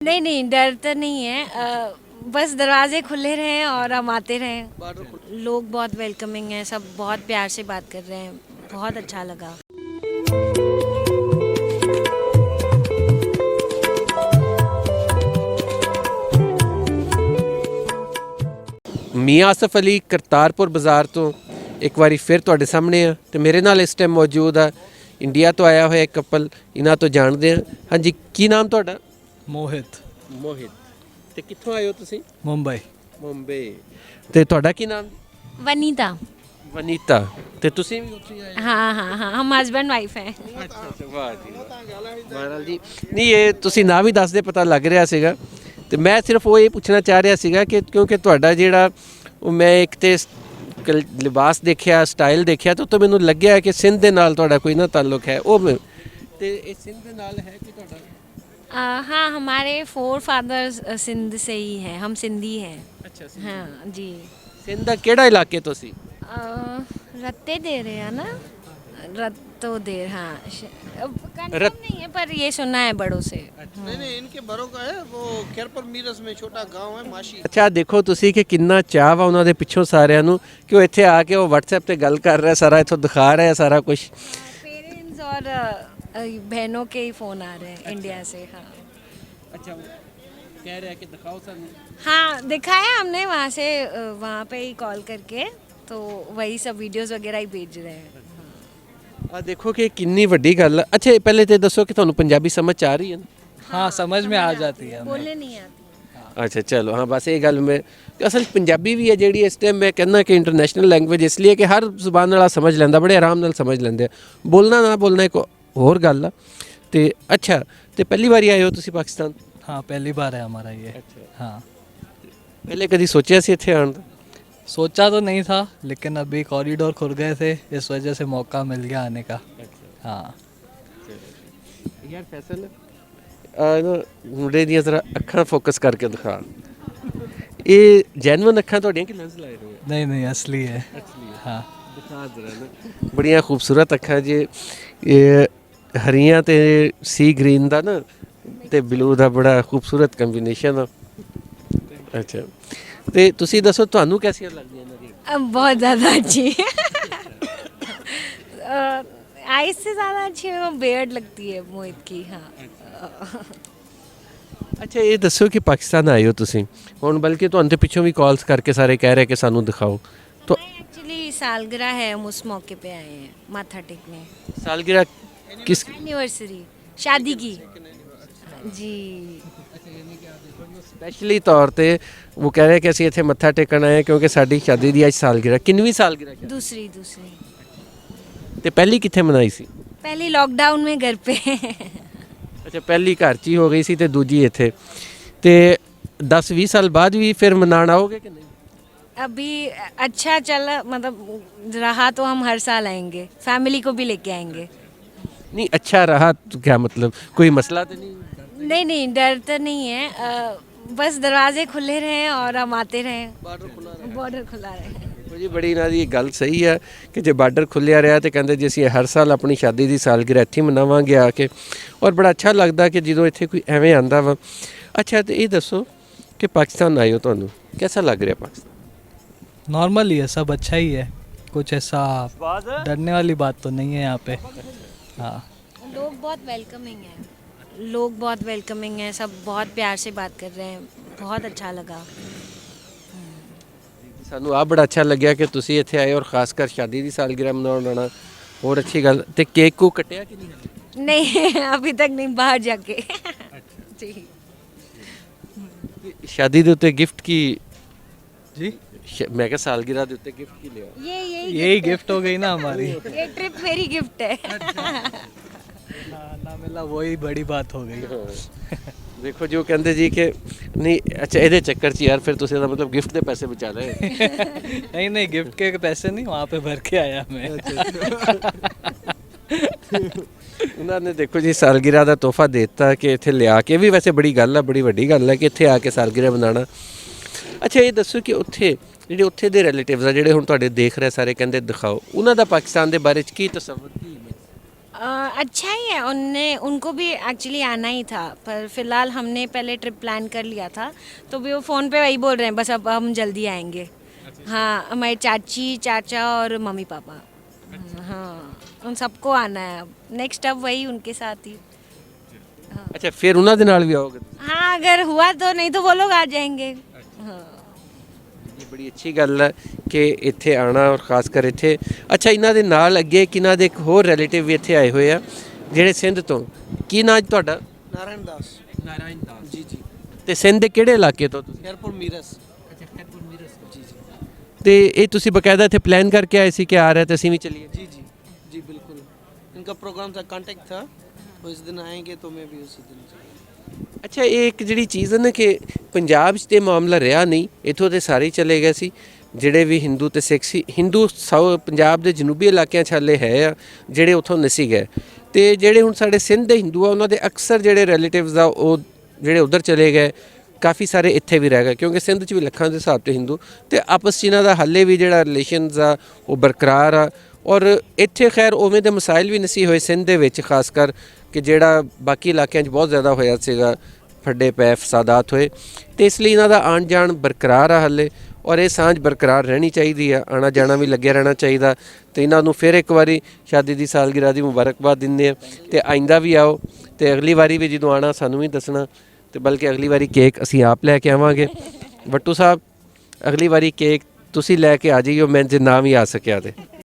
नहीं नहीं, डर तो नहीं है। बस दरवाजे खुले रहें और हम आते रहें। लोग बहुत वेलकमिंग हैं, सब बहुत प्यार से बात कर रहे हैं, बहुत अच्छा लगा। ਮੀਆਂ ਆਸਫ ਅਲੀ ਕਰਤਾਰਪੁਰ ਬਾਜ਼ਾਰ ਤੋਂ ਇੱਕ ਵਾਰੀ ਫਿਰ ਤੁਹਾਡੇ ਸਾਹਮਣੇ ਆ ਤੇ ਮੇਰੇ ਨਾਲ ਇਸ ਟਾਈਮ ਮੌਜੂਦ ਆ ਇੰਡੀਆ ਤੋਂ ਆਇਆ ਹੋਇਆ ਇੱਕ ਕਪਲ। ਇਹਨਾਂ ਤੋਂ ਜਾਣਦੇ ਆ। ਹਾਂਜੀ, ਕੀ ਨਾਮ ਤੁਹਾਡਾ? मोहित ਮੋਹਿਤ। ਤੇ ਕਿੱਥੋਂ ਆਏ ਹੋ ਤੁਸੀਂ? मुंबई। ਮੁੰਬਈ। ਤੇ ਤੁਹਾਡਾ ਕੀ ਨਾਮ? वनीता। ਵਨੀਤਾ। ਤੇ ਤੁਸੀਂ ਵੀ ਉੱਥੇ ਆਏ? हाँ हाँ हाँ, हम हस्बैंड वाइफ हैं। ਅੱਛਾ, ਵਾਹ ਜੀ ਮਹਾਰਾਜ ਜੀ। ਨਹੀਂ, ਇਹ ਤੁਸੀਂ ਨਾਂ ਵੀ ਦੱਸਦੇ ਪਤਾ ਲੱਗ ਰਿਹਾ ਸੀਗਾ। ਤੇ ਮੈਂ ਸਿਰਫ ਉਹ ਇਹ ਪੁੱਛਣਾ ਚਾਹ ਰਿਹਾ ਸੀਗਾ ਕਿ ਕਿਉਂਕਿ ਤੁਹਾਡਾ ਜਿਹੜਾ ਉਹ ਮੈਂ ਇੱਕ ਤੇ ਲਿਬਾਸ ਦੇਖਿਆ, ਸਟਾਈਲ ਦੇਖਿਆ ਤਾਂ ਮੈਨੂੰ ਲੱਗਿਆ ਕਿ ਸਿੰਧ ਦੇ ਨਾਲ ਤੁਹਾਡਾ ਕੋਈ ਨਾ ਤਾਲੁਕ ਹੈ। ਉਹ ਤੇ ਇਹ ਸਿੰਧ ਦੇ ਨਾਲ ਹੈ ਕਿ ਤੁਹਾਡਾ? हाँ, हमारे फोर फादर्स सिंध से ही हैं, हम सिंधी हैं। ਅੱਛਾ, हाँ जी। ਸਿੰਧ ਦਾ ਕਿਹੜਾ ਇਲਾਕੇ ਤੋਂ ਸੀ? रत्ते दे रहे हैं ना, रत्तो देर। हाँ, कंफर्म रत- नहीं है पर ये सुना है बड़ों से। नहीं नहीं, इनके बड़ों का है वो खैरपुर मीरस में छोटा गांव है माशी। ਅੱਛਾ, ਦੇਖੋ ਤੁਸੀਂ ਕਿ ਕਿੰਨਾ ਚਾਅ ਵਾ ਉਹਨਾਂ ਦੇ ਪਿੱਛੋਂ ਸਾਰਿਆਂ ਨੂੰ ਕਿ ਉਹ ਇੱਥੇ ਆ ਕੇ ਉਹ WhatsApp ਤੇ ਗੱਲ ਕਰ ਰਿਹਾ, ਸਾਰਾ ਇੱਥੋਂ ਦਿਖਾ ਰਿਹਾ ਸਾਰਾ ਕੁਝ। पेरेंट्स और बहनों के ही फ़ोन आ रहे हैं इंडिया से। हाँ ਅੱਛਾ, ਕਹਿ ਰਿਹਾ ਕਿ ਦਿਖਾਓ ਸਾਨੂੰ। हाँ, दिखाया हमने वहाँ से, वहाँ पे ही कॉल करके, तो वही सब वीडियोस वगैरह ही भेज रहे हैं। ਆ ਦੇਖੋ ਕਿ ਕਿੰਨੀ ਵੱਡੀ ਗੱਲ ਆ। ਅੱਛਾ, ਪਹਿਲੇ ਤੇ ਦੱਸੋ ਕਿ ਤੁਹਾਨੂੰ ਪੰਜਾਬੀ ਸਮਝ 'ਚ ਆ ਰਹੀ ਹੈ ਨਾ? हाँ, समझ में आ जाती है हमें। बोलने नहीं आती। ਅੱਛਾ ਚਲੋ, ਹਾਂ ਬਸ ਇਹ ਗੱਲ ਮੈਂ ਅਸਲ 'ਚ ਪੰਜਾਬੀ ਵੀ ਹੈ ਜਿਹੜੀ ਇਸ ਟਾਈਮ ਮੈਂ ਕਹਿੰਦਾ ਕਿ ਇੰਟਰਨੈਸ਼ਨਲ ਲੈਂਗੁਏਜ ਇਸ ਲਈ ਕਿ ਹਰ ਜ਼ੁਬਾਨ ਵਾਲਾ ਸਮਝ ਲੈਂਦਾ, ਬੜੇ ਆਰਾਮ ਨਾਲ ਸਮਝ ਲੈਂਦੇ ਆ। ਬੋਲਣਾ ਨਾ ਬੋਲਣਾ ਇੱਕ ਹੋਰ ਗੱਲ ਆ। ਤੇ ਅੱਛਾ, ਤੇ ਪਹਿਲੀ ਵਾਰੀ ਆਏ ਹੋ ਤੁਸੀਂ ਪਾਕਿਸਤਾਨ? हाँ, पहली बार है हमारा ये। हाँ, ਪਹਿਲੇ ਕਦੀ ਸੋਚਿਆ ਸੀ ਇੱਥੇ ਆਉਣ ਦਾ? सोचा तो नहीं था लेकिन अभी कॉरिडोर खुल गए थे, इस वजह से मौका मिल गया आने का। हाँ, ਯਾਰ ਫੈਸਲ ਆ ਨਾ ਮੁੰਡੇ ਦੀਆਂ ਜ਼ਰਾ ਅੱਖਾਂ ਫੋਕਸ ਕਰਕੇ ਦਿਖਾ। ਇਹ ਜੈਨੂਇਨ ਅੱਖਾਂ ਤੁਹਾਡੀਆਂ ਕਿ ਲੈਂਸ ਲਾਏ ਹੋਏ? नहीं नहीं, असली है। हाँ, ਦਿਖਾ ਜ਼ਰਾ ਨਾ। ਬੜੀਆਂ ਖੂਬਸੂਰਤ ਅੱਖਾਂ ਜੀ। ਇਹ ਹਰੀਆਂ ਤੇ ਸੀ ਗ੍ਰੀਨ ਦਾ ਨਾ ਤੇ ਬਲੂ ਦਾ ਬੜਾ ਖੂਬਸੂਰਤ ਕੰਬੀਨੇਸ਼ਨ ਆ। ਅੱਛਾ, ਤੇ ਤੁਸੀਂ ਦੱਸੋ ਤੁਹਾਨੂੰ ਕੈਸੀਆਂ ਲੱਗਦੀਆਂ ਇਹਨਾਂ ਦੀਆਂ? बहुत ज़्यादा अच्छी आइस से ज़्यादा अच्छी बेयर्ड लगती है मोहित की। हाँ ਅੱਛਾ, ਇਹ ਦੱਸੋ ਕਿ ਪਾਕਿਸਤਾਨ ਆਏ ਹੋ ਤੁਸੀਂ ਹੁਣ, ਬਲਕਿ ਤੁਹਾਨੂੰ ਤੇ ਪਿੱਛੋਂ ਵੀ ਕਾਲਸ ਕਰਕੇ ਸਾਰੇ ਕਹਿ ਰਹੇ ਕਿ ਸਾਨੂੰ ਦਿਖਾਓ। ਤਾਂ एक्चुअली सालगिरह है, हम उस मौके पे आए हैं माथा टेकने। सालगिरह किस? एनिवर्सरी शादी की जी। ਸਪੈਸ਼ਲੀ ਤੌਰ ਤੇ ਉਹ ਕਹਿ ਰਹੇ ਕਿ ਅਸੀਂ ਇੱਥੇ ਮੱਥਾ ਟੇਕਣ ਆਏ ਹਾਂ ਕਿਉਂਕਿ ਸਾਡੀ ਸ਼ਾਦੀ ਦੀ ਅੱਜ ਸਾਲਗਿਰਹ। ਕਿੰਨਵੀਂ ਸਾਲਗਿਰਹ ਹੈ? दूसरी दूसरी। ਤੇ ਪਹਿਲੀ ਕਿੱਥੇ ਮਨਾਈ ਸੀ? पहली लॉकडाउन में घर पे। ਅੱਛਾ, ਪਹਿਲੀ ਘਰ 'ਚ ਹੀ ਹੋ ਗਈ ਸੀ ਤੇ ਦੂਜੀ ਇੱਥੇ। ਤੇ 10-20 ਸਾਲ ਬਾਅਦ ਵੀ ਫਿਰ ਮਨਾਉਣ ਆਓਗੇ ਕਿ ਨਹੀਂ? अभी अच्छा चला, मतलब रहा तो हम हर साल आएंगे, फैमिली को भी लेके आएंगे। नहीं, अच्छा रहा तो क्या मतलब कोई मसला तो नहीं? नहीं नहीं, डर तो नहीं है। बस दरवाजे खुले रहें और हम आते रहें, बॉर्डर खुला रहे। ਜੀ ਬੜੀ ਇਹਨਾਂ ਦੀ ਗੱਲ ਸਹੀ ਹੈ ਕਿ ਜੇ ਬਾਰਡਰ ਖੁੱਲਿਆ ਰਿਹਾ ਤੇ ਕਹਿੰਦੇ ਜੀ ਅਸੀਂ ਹਰ ਸਾਲ ਆਪਣੀ ਸ਼ਾਦੀ ਦੀ ਸਾਲਗਿਰਹ ਇੱਥੇ ਮਨਾਵਾਂਗੇ ਆ ਕੇ। ਔਰ ਬੜਾ ਅੱਛਾ ਲੱਗਦਾ ਕਿ ਜਦੋਂ ਇੱਥੇ ਕੋਈ ਐਵੇਂ ਆਂਦਾ ਵਾ। ਅੱਛਾ, ਤੇ ਇਹ ਦੱਸੋ ਕਿ ਪਾਕਿਸਤਾਨ ਆਏ ਹੋ, ਤੁਹਾਨੂੰ ਕਿਹਦਾ ਲੱਗ ਰਿਹਾ ਪਾਕਿਸਤਾਨ? नॉर्मल ही है, सब अच्छा ही है, कुछ ऐसा डरने वाली बात तो नहीं है यहाँ पे। हाँ, लोग बहुत वेलकमिंग हैं, लोग बहुत वेलकमिंग हैं, सब बहुत प्यार से बात कर रहे हैं, बहुत अच्छा लगा। ਸਾਨੂੰ ਆ ਬੜਾ ਅੱਛਾ ਲੱਗਿਆ ਕਿ ਤੁਸੀਂ ਇੱਥੇ ਆਏ ਔਰ ਖਾਸ ਕਰ ਸ਼ਾਦੀ ਦੀ ਸਾਲਗਿਰਹ ਮਨਾਉਣ ਆਉਣਾ। ਹੋਰ ਅੱਛੀ ਗੱਲ। ਤੇ ਕੇਕ ਕੋ ਕੱਟਿਆ ਕਿ ਨਹੀਂ? नहीं अभी तक नहीं, बाहर जाके। जी। ਸ਼ਾਦੀ ਦੇ ਉੱਤੇ ਗਿਫਟ ਕੀ? जी, ਮੈਂ ਕਿਹਾ ਸਾਲਗਿਰਹ ਦੇ ਉੱਤੇ ਗਿਫਟ ਕੀ ਲਿਆ? यही गिफ्ट हो गई ना हमारी। ये ट्रिप मेरी गिफ्ट है। ना मिला वही बड़ी बात हो गई। ਦੇਖੋ ਜੋ ਕਹਿੰਦੇ ਜੀ ਕਿ ਨਹੀਂ, ਅੱਛਾ ਇਹਦੇ ਚੱਕਰ 'ਚ ਯਾਰ ਫਿਰ ਤੁਸੀਂ ਇਹਦਾ ਮਤਲਬ ਗਿਫਟ ਦੇ ਪੈਸੇ ਬਚਾ ਲਏ। नहीं नहीं, गिफ्ट के पैसे नहीं, वहाँ पे भर के आया मैं। ਉਹਨਾਂ ਨੇ ਦੇਖੋ ਜੀ ਸਾਲਗਿਰਹ ਦਾ ਤੋਹਫਾ ਦੇ ਦਿੱਤਾ ਕਿ ਇੱਥੇ ਲਿਆ ਕੇ। ਵੀ ਵੈਸੇ ਬੜੀ ਗੱਲ ਆ, ਬੜੀ ਵੱਡੀ ਗੱਲ ਹੈ ਕਿ ਇੱਥੇ ਆ ਕੇ ਸਾਲਗਿਰਹ ਮਨਾਉਣਾ। ਅੱਛਾ, ਇਹ ਦੱਸੋ ਕਿ ਉੱਥੇ ਜਿਹੜੇ ਉੱਥੇ ਦੇ ਰਿਲੇਟਿਵਸ ਆ ਜਿਹੜੇ ਹੁਣ ਤੁਹਾਡੇ ਦੇਖ ਰਹੇ ਸਾਰੇ ਕਹਿੰਦੇ ਦਿਖਾਓ, ਉਹਨਾਂ ਦਾ ਪਾਕਿਸਤਾਨ ਦੇ ਬਾਰੇ 'ਚ ਕੀ ਤਸੱਵੁਰ ਕੀ? अच्छा ही है, उनको भी एक्चुअली आना ही था, पर फिलहाल हमने पहले ट्रिप प्लान कर लिया था, तो भी वो फ़ोन पे वही बोल रहे हैं बस अब हम जल्दी आएंगे। हाँ, हमारे चाची चाचा और मम्मी पापा, हाँ उन सबको आना है अब, नेक्स्ट अब वही उनके साथ ही। ਅੱਛਾ ਫਿਰ ਉਹਨਾਂ ਦੇ ਨਾਲ ਵੀ ਆਓਗੇ हाँ अगर हुआ तो, नहीं तो वो लोग आ जाएंगे। हाँ ਇਹ ਬੜੀ ਅੱਛੀ ਗੱਲ ਹੈ ਕਿ ਇੱਥੇ ਆਣਾ ਔਰ ਖਾਸ ਕਰ ਇੱਥੇ ਅੱਛਾ ਇਹਨਾਂ ਦੇ ਨਾਲ ਅੱਗੇ ਕਿਨਾਂ ਦੇ ਇੱਕ ਹੋਰ ਰਿਲੇਟਿਵ ਵੀ ਇੱਥੇ ਆਏ ਹੋਏ ਆ ਜਿਹੜੇ ਸਿੰਧ ਤੋਂ ਕੀ ਨਾਂ ਜੀ ਤੁਹਾਡਾ नारायण दास ਨਾਰਾਇਣ ਦਾਸ जी जी ਤੇ ਸਿੰਧ ਦੇ ਕਿਹੜੇ ਇਲਾਕੇ ਤੋਂ ਤੁਸੀਂ खैरपुर मीरस ਜੀ ਜੀ ਤੇ ਇਹ ਤੁਸੀਂ ਬਕਾਇਦਾ ਇੱਥੇ ਪਲਾਨ ਕਰਕੇ ਆਏ ਸੀ ਕਿ ਆ ਰਿਹਾ ਤੇ ਅਸੀਂ ਵੀ ਚੱਲੀਏ जी जी जी बिल्कुल इनका प्रोग्राम था कांटेक्ट था वो इस दिन आएंगे तो मैं भी उसी दिन चलूँगा। ਅੱਛਾ ਇਹ ਇੱਕ ਜਿਹੜੀ ਚੀਜ਼ ਹੈ ਨਾ ਕਿ ਪੰਜਾਬ 'ਚ ਤੇ ਮਾਮਲਾ ਰਿਹਾ ਨਹੀਂ ਇੱਥੋਂ ਦੇ ਸਾਰੇ ਹੀ ਚਲੇ ਗਏ ਸੀ ਜਿਹੜੇ ਵੀ ਹਿੰਦੂ ਤੇ ਸਿੱਖ ਸੀ ਹਿੰਦੂ ਪੰਜਾਬ ਦੇ ਜਨੂਬੀ ਇਲਾਕਿਆਂ 'ਚ ਹਾਲੇ ਹੈ ਆ ਜਿਹੜੇ ਉੱਥੋਂ ਨਸੀ ਗਏ ਤੇ ਜਿਹੜੇ ਹੁਣ ਸਾਡੇ ਸਿੰਧ ਦੇ ਹਿੰਦੂ ਆ ਉਹਨਾਂ ਦੇ ਅਕਸਰ ਜਿਹੜੇ ਰਿਲੇਟਿਵਸ ਆ ਉਹ ਜਿਹੜੇ ਉਧਰ ਚਲੇ ਗਏ ਕਾਫੀ ਸਾਰੇ ਇੱਥੇ ਵੀ ਰਹਿ ਗਏ ਕਿਉਂਕਿ ਸਿੰਧ 'ਚ ਵੀ ਲੱਖਾਂ ਦੇ ਹਿਸਾਬ ਤੇ ਹਿੰਦੂ ਤੇ ਆਪਸ 'ਚ ਇਹਨਾਂ ਦਾ ਹਾਲੇ ਵੀ ਜਿਹੜਾ ਰਿਲੇਸ਼ਨਸ ਆ ਉਹ ਬਰਕਰਾਰ ਆ ਔਰ ਇੱਥੇ ਖੈਰ ਉਵੇਂ ਦੇ ਮਸਾਇਲ ਵੀ ਨਸੀ ਹੋਏ ਸਿੰਧ ਦੇ ਵਿੱਚ ਖਾਸ ਕਰ ਕਿ ਜਿਹੜਾ ਬਾਕੀ ਇਲਾਕਿਆਂ 'ਚ ਬਹੁਤ ਜ਼ਿਆਦਾ ਹੋਇਆ ਸੀਗਾ ਫੱਡੇ ਪੈ ਫਸਾਦਾਤ ਹੋਏ ਤੇ ਇਸ ਲਈ ਇਹਨਾਂ ਦਾ ਆਉਣ ਜਾਣ ਬਰਕਰਾਰ ਆ ਹਾਲੇ ਔਰ ਇਹ ਸਾਂਝ ਬਰਕਰਾਰ ਰਹਿਣੀ ਚਾਹੀਦੀ ਆ ਆਉਣਾ ਜਾਣਾ ਵੀ ਲੱਗਿਆ ਰਹਿਣਾ ਚਾਹੀਦਾ ਤੇ ਇਹਨਾਂ ਨੂੰ ਫਿਰ ਇੱਕ ਵਾਰੀ ਸ਼ਾਦੀ ਦੀ ਸਾਲਗਿਰਾ ਦੀ ਮੁਬਾਰਕਬਾਦ ਦਿੰਦੇ ਆ ਤੇ ਆਇੰਦਾ ਵੀ ਆਓ ਤੇ ਅਗਲੀ ਵਾਰੀ ਵੀ ਜਦੋਂ ਆਉਣਾ ਸਾਨੂੰ ਵੀ ਦੱਸਣਾ ਤੇ ਬਲਕਿ ਅਗਲੀ ਵਾਰੀ ਕੇਕ ਅਸੀਂ ਆਪ ਲੈ ਕੇ ਆਵਾਂਗੇ ਵੱਟੂ ਸਾਹਿਬ ਅਗਲੀ ਵਾਰੀ ਕੇਕ ਤੁਸੀਂ ਲੈ ਕੇ ਆ ਜਾਈਓ ਮੈਂ ਜੇ ਨਾ ਵੀ ਆ ਸਕਿਆ ਤੇ